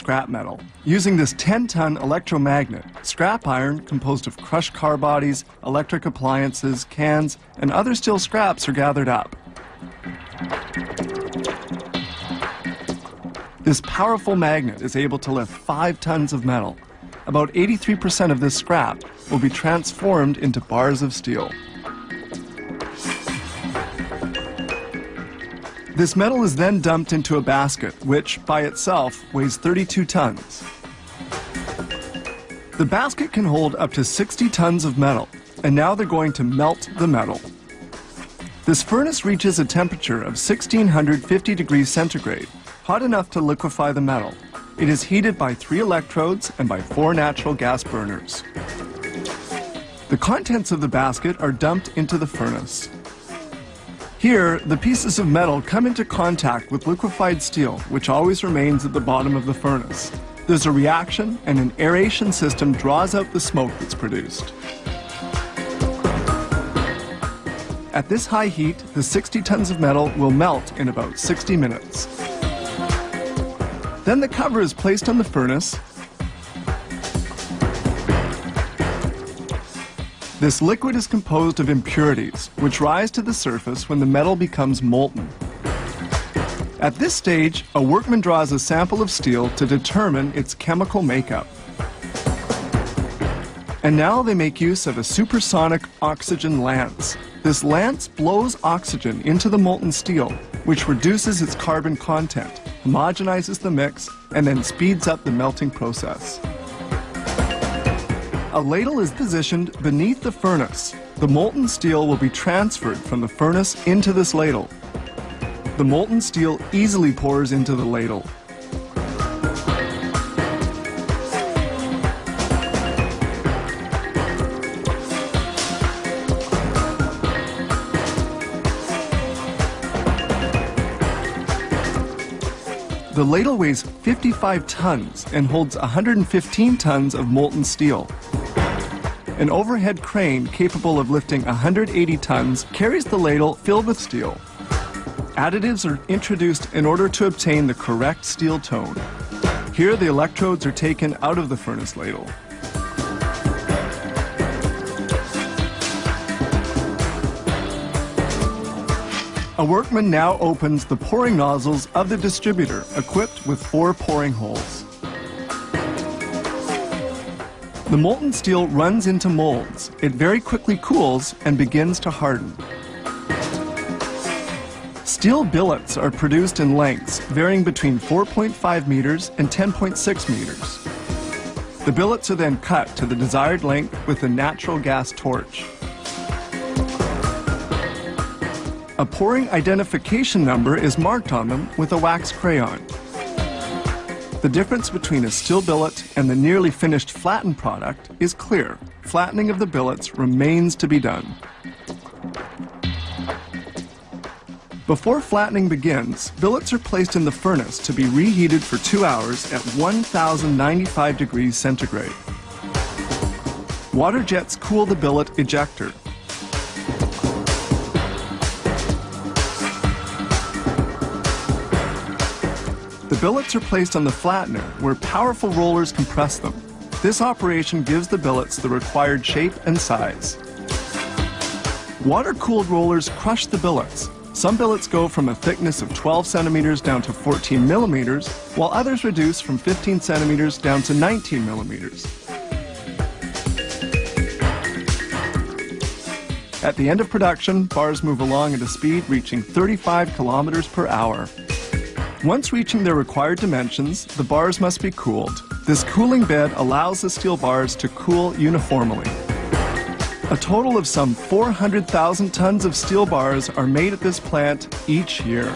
scrap metal. Using this 10-ton electromagnet, scrap iron composed of crushed car bodies, electric appliances, cans, and other steel scraps are gathered up. This powerful magnet is able to lift 5 tons of metal. About 83% of this scrap will be transformed into bars of steel. This metal is then dumped into a basket, which by itself weighs 32 tons. The basket can hold up to 60 tons of metal, and now they're going to melt the metal. This furnace reaches a temperature of 1650 degrees centigrade, hot enough to liquefy the metal. It is heated by 3 electrodes and by 4 natural gas burners. The contents of the basket are dumped into the furnace. Here, the pieces of metal come into contact with liquefied steel, which always remains at the bottom of the furnace. There's a reaction, and an aeration system draws out the smoke that's produced. At this high heat, the 60 tons of metal will melt in about 60 minutes. Then the cover is placed on the furnace. This liquid is composed of impurities, which rise to the surface when the metal becomes molten. At this stage, a workman draws a sample of steel to determine its chemical makeup. And now they make use of a supersonic oxygen lance. This lance blows oxygen into the molten steel, which reduces its carbon content, homogenizes the mix, and then speeds up the melting process. A ladle is positioned beneath the furnace. The molten steel will be transferred from the furnace into this ladle. The molten steel easily pours into the ladle. The ladle weighs 55 tons and holds 115 tons of molten steel. An overhead crane capable of lifting 180 tons carries the ladle filled with steel. Additives are introduced in order to obtain the correct steel tone. Here, the electrodes are taken out of the furnace ladle. A workman now opens the pouring nozzles of the distributor, equipped with 4 pouring holes. The molten steel runs into molds. It very quickly cools and begins to harden. Steel billets are produced in lengths varying between 4.5 meters and 10.6 meters. The billets are then cut to the desired length with a natural gas torch. A pouring identification number is marked on them with a wax crayon. The difference between a steel billet and the nearly finished flattened product is clear. Flattening of the billets remains to be done. Before flattening begins, billets are placed in the furnace to be reheated for 2 hours at 1095 degrees centigrade. Water jets cool the billet ejector. The billets are placed on the flattener, where powerful rollers compress them. This operation gives the billets the required shape and size. Water-cooled rollers crush the billets. Some billets go from a thickness of 12 centimeters down to 14 millimeters, while others reduce from 15 centimeters down to 19 millimeters. At the end of production, bars move along at a speed reaching 35 kilometers per hour. Once reaching their required dimensions, the bars must be cooled. This cooling bed allows the steel bars to cool uniformly. A total of some 400,000 tons of steel bars are made at this plant each year.